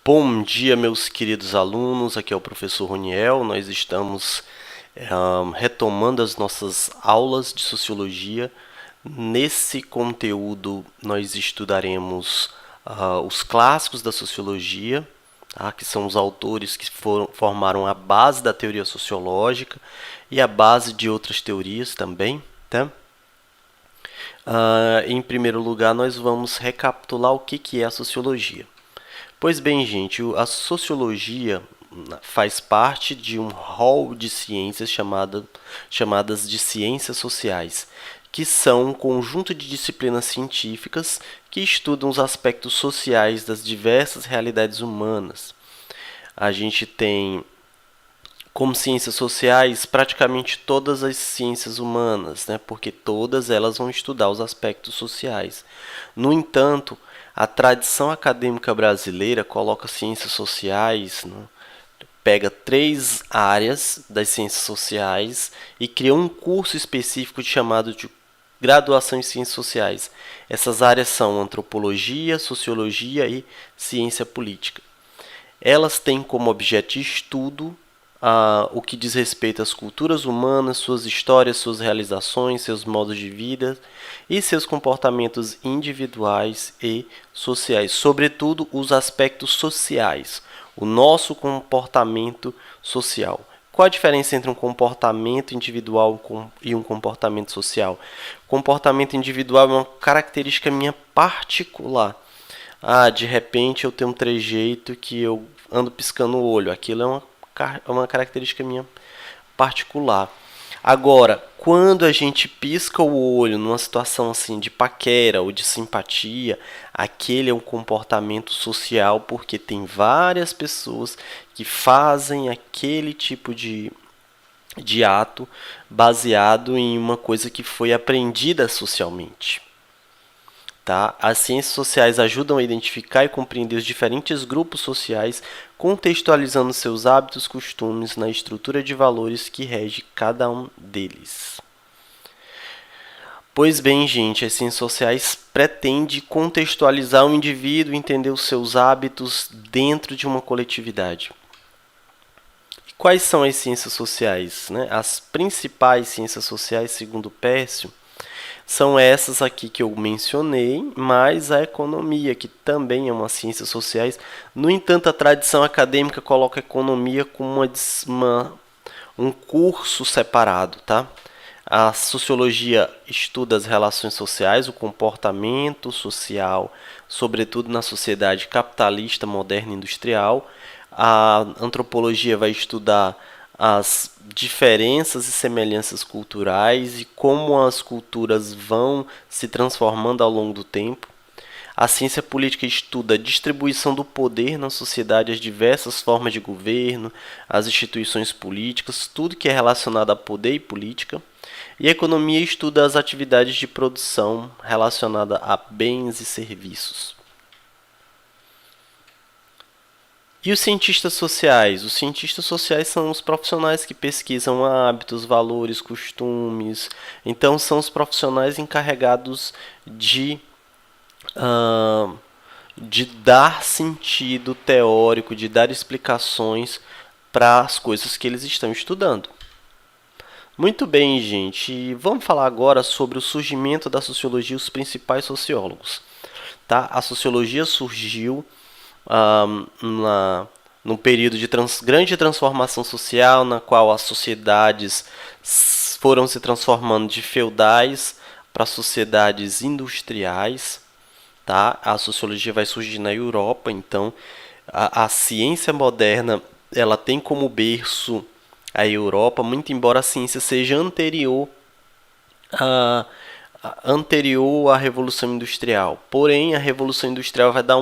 Bom dia, meus queridos alunos. Aqui é o professor Roniel. Nós estamos retomando as nossas aulas de sociologia. Nesse conteúdo, nós estudaremos os clássicos da sociologia, tá? Que são os autores que formaram a base da teoria sociológica e a base de outras teorias também, tá? Em primeiro lugar, nós vamos recapitular o que é a sociologia. Pois bem, gente, a sociologia faz parte de um rol de ciências chamadas de ciências sociais, que são um conjunto de disciplinas científicas que estudam os aspectos sociais das diversas realidades humanas. A gente tem como ciências sociais praticamente todas as ciências humanas, né? Porque todas elas vão estudar os aspectos sociais. No entanto, a tradição acadêmica brasileira coloca ciências sociais, né? Pega 3 áreas das ciências sociais e cria um curso específico chamado de graduação em ciências sociais. Essas áreas são antropologia, sociologia e ciência política. Elas têm como objeto de estudo o que diz respeito às culturas humanas, suas histórias, suas realizações, seus modos de vida e seus comportamentos individuais e sociais, sobretudo os aspectos sociais, o nosso comportamento social. Qual a diferença entre um comportamento individual e um comportamento social? Comportamento individual é uma característica minha particular. De repente eu tenho um trejeito que eu ando piscando o olho. Aquilo é uma característica minha particular. Agora, quando a gente pisca o olho numa situação assim de paquera ou de simpatia, aquele é um comportamento social, porque tem várias pessoas que fazem aquele tipo de ato baseado em uma coisa que foi aprendida socialmente. Tá? As ciências sociais ajudam a identificar e compreender os diferentes grupos sociais, contextualizando seus hábitos e costumes na estrutura de valores que rege cada um deles. Pois bem, gente, as ciências sociais pretendem contextualizar o indivíduo e entender os seus hábitos dentro de uma coletividade. E quais são as ciências sociais, né? As principais ciências sociais, segundo Pércio, são essas aqui que eu mencionei, mais a economia, que também é uma ciência sociais. No entanto, a tradição acadêmica coloca a economia como um curso separado, tá? A sociologia estuda as relações sociais, o comportamento social, sobretudo na sociedade capitalista, moderna e industrial. A antropologia vai estudar as diferenças e semelhanças culturais e como as culturas vão se transformando ao longo do tempo. A ciência política estuda a distribuição do poder na sociedade, as diversas formas de governo, as instituições políticas, tudo que é relacionado a poder e política. E a economia estuda as atividades de produção relacionadas a bens e serviços. E os cientistas sociais? Os cientistas sociais são os profissionais que pesquisam hábitos, valores, costumes. Então, são os profissionais encarregados de dar sentido teórico, de dar explicações para as coisas que eles estão estudando. Muito bem, gente. Vamos falar agora sobre o surgimento da sociologia e os principais sociólogos. Tá? A sociologia surgiu num período de grande transformação social, na qual as sociedades foram se transformando de feudais para sociedades industriais. Tá? A sociologia vai surgir na Europa, então a ciência moderna ela tem como berço a Europa, muito embora a ciência seja anterior à Revolução Industrial. Porém, a Revolução Industrial vai dar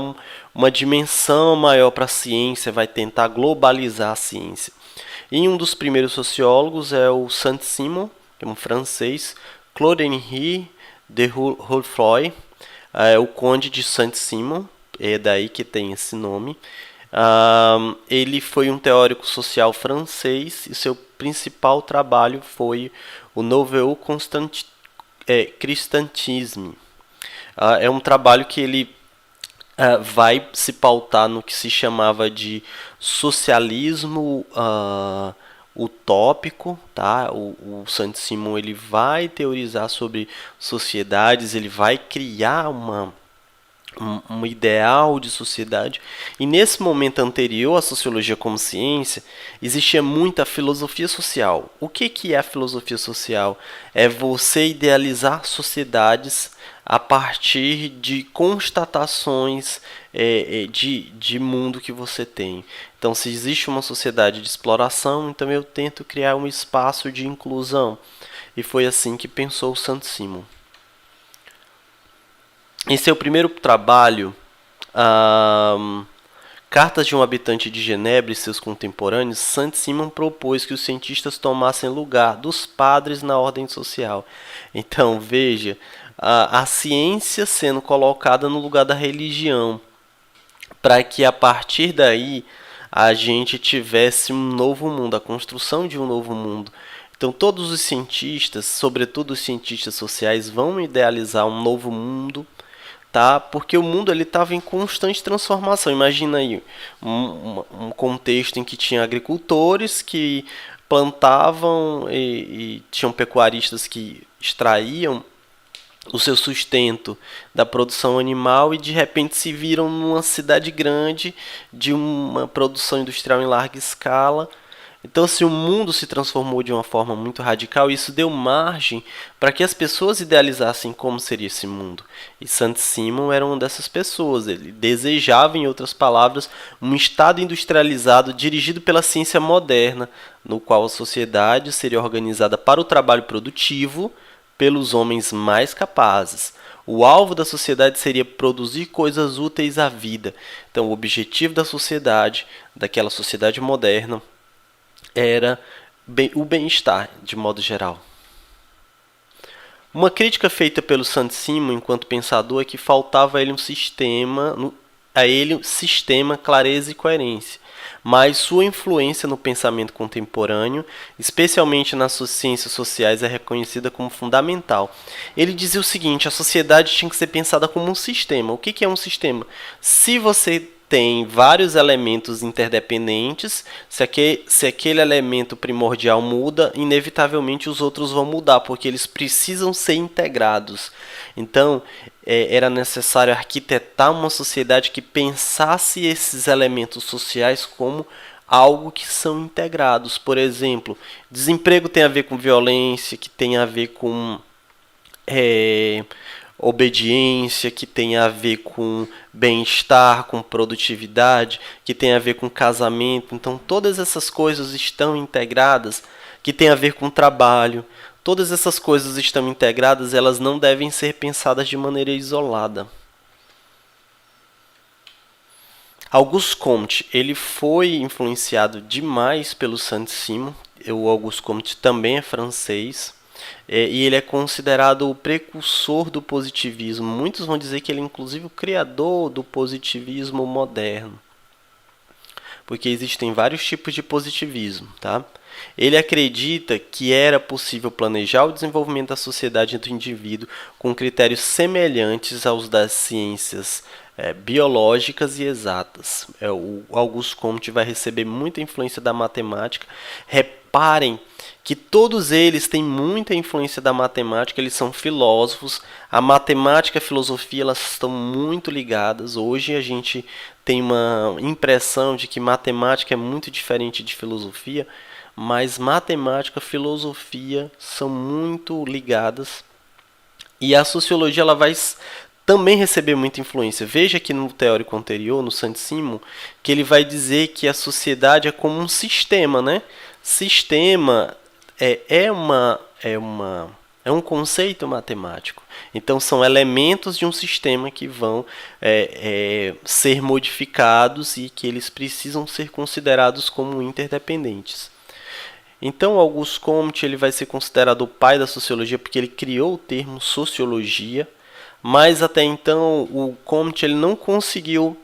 uma dimensão maior para a ciência, vai tentar globalizar a ciência. E um dos primeiros sociólogos é o Saint-Simon, que é um francês, Claude Henri de Roufroy, o Conde de Saint-Simon, é daí que tem esse nome. Ele foi um teórico social francês e seu principal trabalho foi o Nouveau Christianisme. É um trabalho que ele vai se pautar no que se chamava de socialismo utópico, tá? O Saint-Simon ele vai teorizar sobre sociedades, ele vai criar um ideal de sociedade. E nesse momento anterior à sociologia como ciência, existia muita filosofia social. O que é a filosofia social? É você idealizar sociedades a partir de constatações de mundo que você tem. Então, se existe uma sociedade de exploração, então eu tento criar um espaço de inclusão. E foi assim que pensou o Saint-Simon. Em seu primeiro trabalho, Cartas de um Habitante de Genebra e seus Contemporâneos, Saint-Simon propôs que os cientistas tomassem lugar dos padres na ordem social. Então, veja, a ciência sendo colocada no lugar da religião, para que a partir daí a gente tivesse um novo mundo, a construção de um novo mundo. Então todos os cientistas, sobretudo os cientistas sociais, vão idealizar um novo mundo, tá? Porque o mundo ele estava em constante transformação. Imagina aí um contexto em que tinha agricultores que plantavam e tinham pecuaristas que extraíam o seu sustento da produção animal e de repente se viram numa cidade grande de uma produção industrial em larga escala. Então, assim, o mundo se transformou de uma forma muito radical e isso deu margem para que as pessoas idealizassem como seria esse mundo. E Saint-Simon era uma dessas pessoas. Ele desejava, em outras palavras, um estado industrializado dirigido pela ciência moderna, no qual a sociedade seria organizada para o trabalho produtivo, pelos homens mais capazes. O alvo da sociedade seria produzir coisas úteis à vida. Então, o objetivo da sociedade, daquela sociedade moderna, era o bem-estar, de modo geral. Uma crítica feita pelo Saint-Simon enquanto pensador é que faltava a ele um sistema, clareza e coerência. Mas sua influência no pensamento contemporâneo, especialmente nas ciências sociais, é reconhecida como fundamental. Ele dizia o seguinte: a sociedade tinha que ser pensada como um sistema. O que é um sistema? Se você tem vários elementos interdependentes, se aquele elemento primordial muda, inevitavelmente os outros vão mudar, porque eles precisam ser integrados. Então, era necessário arquitetar uma sociedade que pensasse esses elementos sociais como algo que são integrados. Por exemplo, desemprego tem a ver com violência, que tem a ver com obediência, que tem a ver com bem-estar, com produtividade, que tem a ver com casamento. Então, todas essas coisas estão integradas, que tem a ver com trabalho. Todas essas coisas estão integradas, elas não devem ser pensadas de maneira isolada. Auguste Comte, ele foi influenciado demais pelo Saint-Simon. O Auguste Comte também é francês. E ele é considerado o precursor do positivismo. Muitos vão dizer que ele é inclusive o criador do positivismo moderno, porque existem vários tipos de positivismo, tá? Ele acredita que era possível planejar o desenvolvimento da sociedade e do indivíduo com critérios semelhantes aos das ciências biológicas e exatas. O Auguste Comte vai receber muita influência da matemática. Reparem que todos eles têm muita influência da matemática, eles são filósofos. A matemática e a filosofia elas estão muito ligadas. Hoje a gente tem uma impressão de que matemática é muito diferente de filosofia, mas matemática e filosofia são muito ligadas. E a sociologia ela vai também receber muita influência. Veja que no teórico anterior, no Saint-Simon, que ele vai dizer que a sociedade é como um sistema, né? Sistema é um conceito matemático. Então, são elementos de um sistema que vão ser modificados e que eles precisam ser considerados como interdependentes. Então, Auguste Comte ele vai ser considerado o pai da sociologia porque ele criou o termo sociologia, mas até então o Comte ele não conseguiu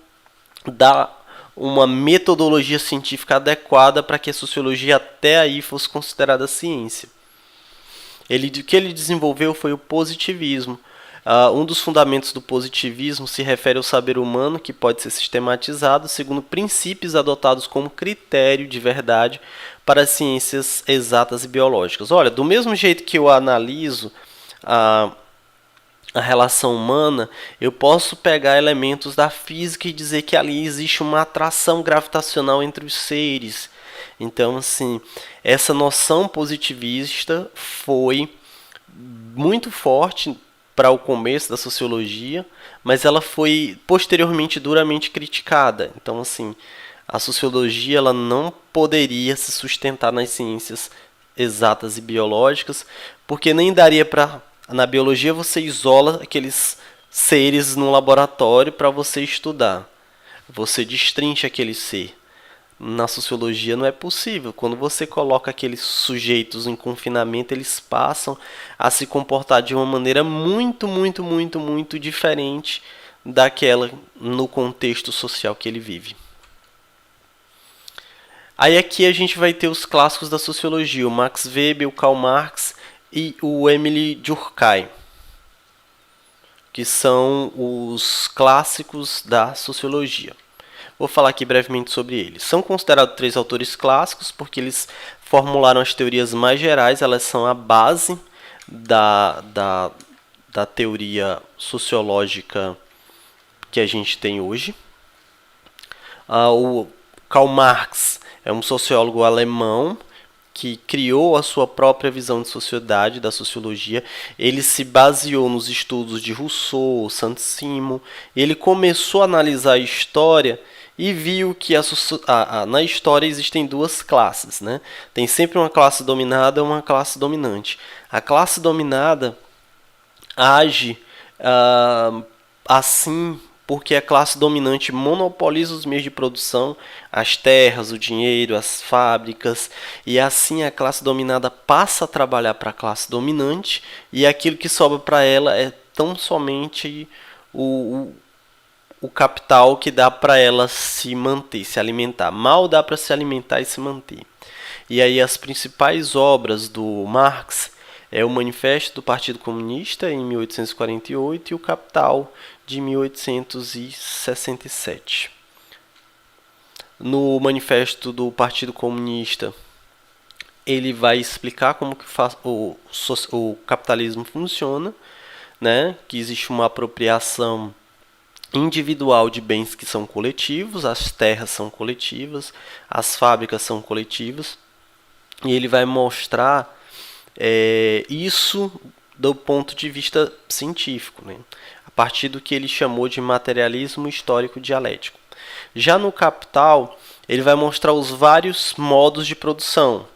dar uma metodologia científica adequada para que a sociologia até aí fosse considerada ciência. O que ele desenvolveu foi o positivismo. Um dos fundamentos do positivismo se refere ao saber humano que pode ser sistematizado segundo princípios adotados como critério de verdade para as ciências exatas e biológicas. Olha, do mesmo jeito que eu analiso a relação humana, eu posso pegar elementos da física e dizer que ali existe uma atração gravitacional entre os seres. Então, assim, essa noção positivista foi muito forte para o começo da sociologia, mas ela foi posteriormente duramente criticada. Então, assim, a sociologia ela não poderia se sustentar nas ciências exatas e biológicas, porque nem daria para... Na biologia você isola aqueles seres no laboratório para você estudar. Você destrincha aquele ser. Na sociologia não é possível. Quando você coloca aqueles sujeitos em confinamento, eles passam a se comportar de uma maneira muito, muito, muito, muito diferente daquela no contexto social que ele vive. Aí aqui a gente vai ter os clássicos da sociologia, o Max Weber, o Karl Marx e o Émile Durkheim, que são os clássicos da sociologia. Vou falar aqui brevemente sobre eles. São considerados 3 autores clássicos porque eles formularam as teorias mais gerais, elas são a base da teoria sociológica que a gente tem hoje. O Karl Marx é um sociólogo alemão que criou a sua própria visão de sociedade, da sociologia. Ele se baseou nos estudos de Rousseau, Saint-Simon. Ele começou a analisar a história e viu que na história existem 2 classes, né? Tem sempre uma classe dominada e uma classe dominante. A classe dominada age assim porque a classe dominante monopoliza os meios de produção, as terras, o dinheiro, as fábricas, e assim a classe dominada passa a trabalhar para a classe dominante, e aquilo que sobra para ela é tão somente o capital que dá para ela se manter, se alimentar. Mal dá para se alimentar e se manter. E aí as principais obras do Marx é o Manifesto do Partido Comunista, em 1848, e o Capital, de 1867. No Manifesto do Partido Comunista, ele vai explicar como que o capitalismo funciona, né? Que existe uma apropriação individual de bens que são coletivos, as terras são coletivas, as fábricas são coletivas, e ele vai mostrar isso do ponto de vista científico, né? A partir do que ele chamou de materialismo histórico dialético. Já no Capital, ele vai mostrar os vários modos de produção,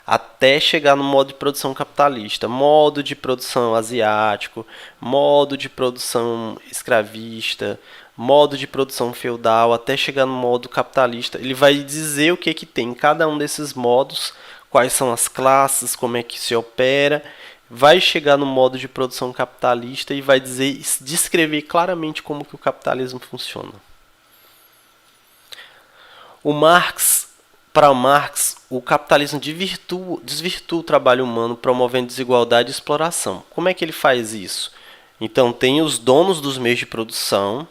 até chegar no modo de produção capitalista, modo de produção asiático, modo de produção escravista, modo de produção feudal, até chegar no modo capitalista. Ele vai dizer o que tem em cada um desses modos, quais são as classes, como é que se opera, vai chegar no modo de produção capitalista e vai descrever claramente como que o capitalismo funciona. Para Marx, o capitalismo desvirtua o trabalho humano, promovendo desigualdade e exploração. Como é que ele faz isso? Então, tem os donos dos meios de produção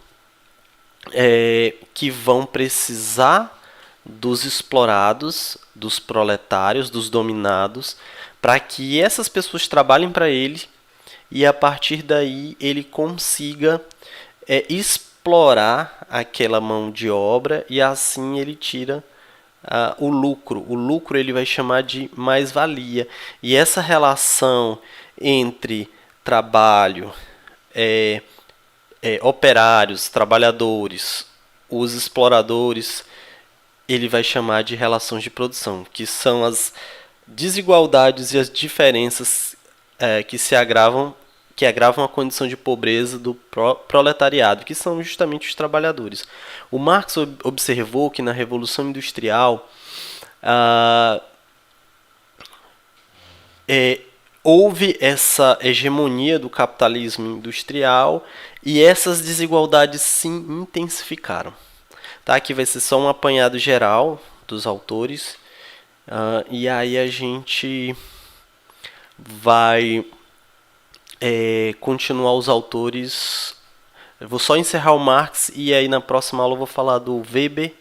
que vão precisar dos explorados, dos proletários, dos dominados, para que essas pessoas trabalhem para ele e a partir daí ele consiga explorar aquela mão de obra e assim ele tira o lucro. O lucro ele vai chamar de mais-valia. E essa relação entre trabalho, operários, trabalhadores, os exploradores, ele vai chamar de relações de produção, que são as desigualdades e as diferenças que agravam a condição de pobreza do proletariado, que são justamente os trabalhadores. O Marx observou que na Revolução Industrial houve essa hegemonia do capitalismo industrial e essas desigualdades se intensificaram. Tá? Aqui vai ser só um apanhado geral dos autores. E aí a gente vai continuar os autores. Eu vou só encerrar o Marx e aí na próxima aula eu vou falar do Weber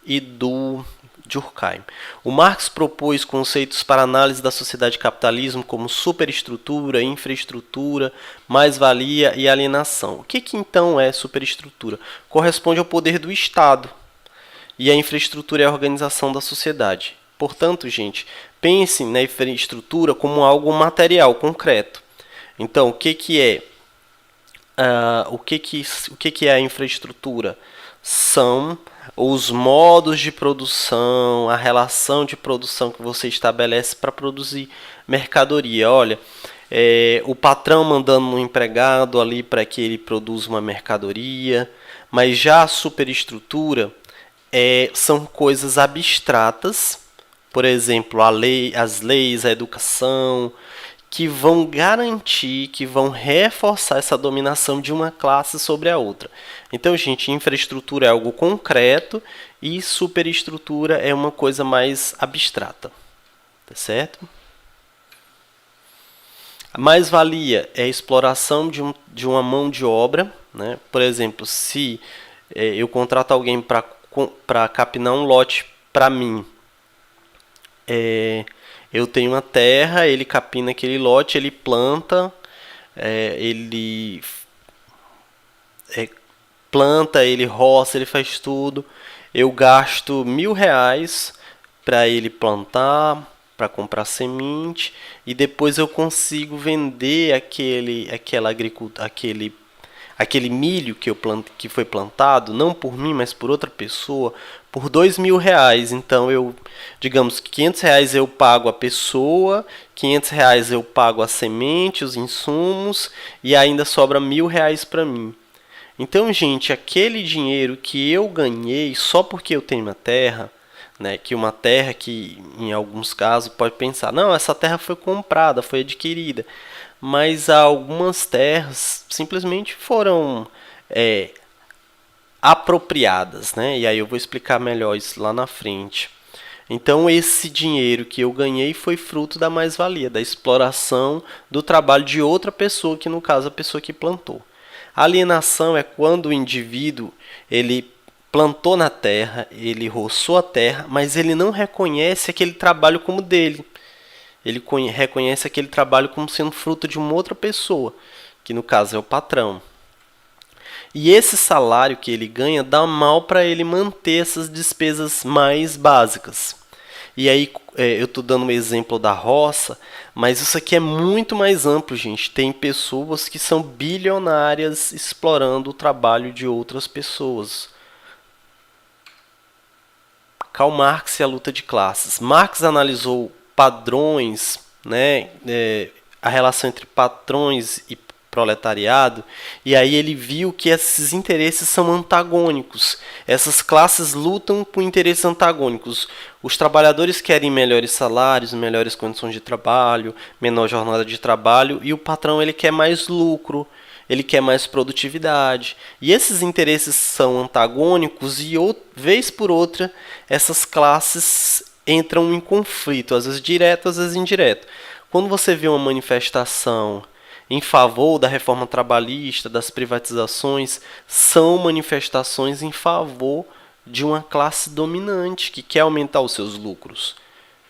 e do Durkheim. O Marx propôs conceitos para análise da sociedade capitalismo como superestrutura, infraestrutura, mais-valia e alienação. O que então é superestrutura? Corresponde ao poder do Estado e a infraestrutura é a organização da sociedade. Portanto, gente, pensem na infraestrutura como algo material, concreto. Então, o que é a infraestrutura? São os modos de produção, a relação de produção que você estabelece para produzir mercadoria. Olha, o patrão mandando um empregado ali para que ele produza uma mercadoria, mas já a superestrutura são coisas abstratas, por exemplo, as leis, a educação, que vão garantir, que vão reforçar essa dominação de uma classe sobre a outra. Então, gente, infraestrutura é algo concreto e superestrutura é uma coisa mais abstrata. Tá certo? A mais-valia é a exploração de uma mão de obra. Né? Por exemplo, se eu contrato alguém para capinar um lote para mim, eu tenho uma terra, ele capina aquele lote, ele planta, ele roça, ele faz tudo. Eu gasto R$1.000 para ele plantar, para comprar semente, e depois eu consigo vender aquele milho que foi plantado, não por mim, mas por outra pessoa, por R$2.000. Então, digamos que R$500 eu pago a pessoa, R$500 eu pago a semente, os insumos, e ainda sobra R$1.000 para mim. Então, gente, aquele dinheiro que eu ganhei só porque eu tenho uma terra, né, que uma terra que, em alguns casos, pode pensar, não, essa terra foi comprada, foi adquirida, mas algumas terras simplesmente foram apropriadas, né? E aí eu vou explicar melhor isso lá na frente. Então, esse dinheiro que eu ganhei foi fruto da mais-valia, da exploração do trabalho de outra pessoa, que no caso a pessoa que plantou. A alienação é quando o indivíduo ele plantou na terra, ele roçou a terra, mas ele não reconhece aquele trabalho como dele. Ele reconhece aquele trabalho como sendo fruto de uma outra pessoa, que no caso é o patrão. E esse salário que ele ganha dá mal para ele manter essas despesas mais básicas. E aí eu estou dando um exemplo da roça, mas isso aqui é muito mais amplo, gente. Tem pessoas que são bilionárias explorando o trabalho de outras pessoas. Karl Marx e a luta de classes. Marx analisou padrões, né, a relação entre patrões e proletariado, e aí ele viu que esses interesses são antagônicos. Essas classes lutam por interesses antagônicos. Os trabalhadores querem melhores salários, melhores condições de trabalho, menor jornada de trabalho, e o patrão ele quer mais lucro, ele quer mais produtividade. E esses interesses são antagônicos e, vez por outra, essas classes entram em conflito, às vezes direto, às vezes indireto. Quando você vê uma manifestação em favor da reforma trabalhista, das privatizações, são manifestações em favor de uma classe dominante que quer aumentar os seus lucros.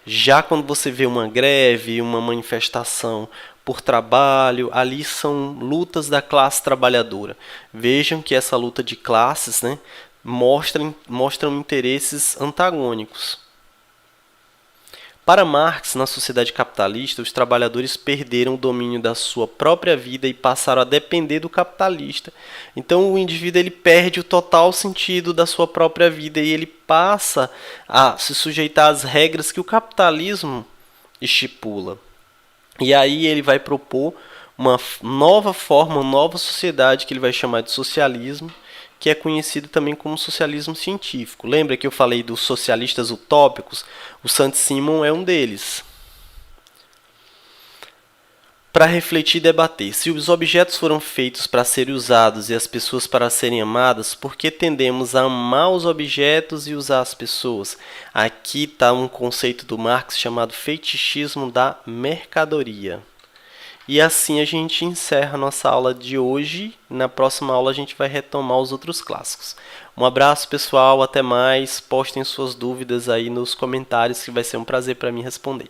Já quando você vê uma greve, uma manifestação por trabalho, ali são lutas da classe trabalhadora. Vejam que essa luta de classes, né, mostram interesses antagônicos. Para Marx, na sociedade capitalista, os trabalhadores perderam o domínio da sua própria vida e passaram a depender do capitalista. Então, o indivíduo ele perde o total sentido da sua própria vida e ele passa a se sujeitar às regras que o capitalismo estipula. E aí ele vai propor uma nova forma, uma nova sociedade que ele vai chamar de socialismo, que é conhecido também como socialismo científico. Lembra que eu falei dos socialistas utópicos? O Saint-Simon é um deles. Para refletir e debater, se os objetos foram feitos para serem usados e as pessoas para serem amadas, por que tendemos a amar os objetos e usar as pessoas? Aqui está um conceito do Marx chamado fetichismo da mercadoria. E assim a gente encerra a nossa aula de hoje. Na próxima aula a gente vai retomar os outros clássicos. Um abraço, pessoal, até mais. Postem suas dúvidas aí nos comentários que vai ser um prazer para mim responder.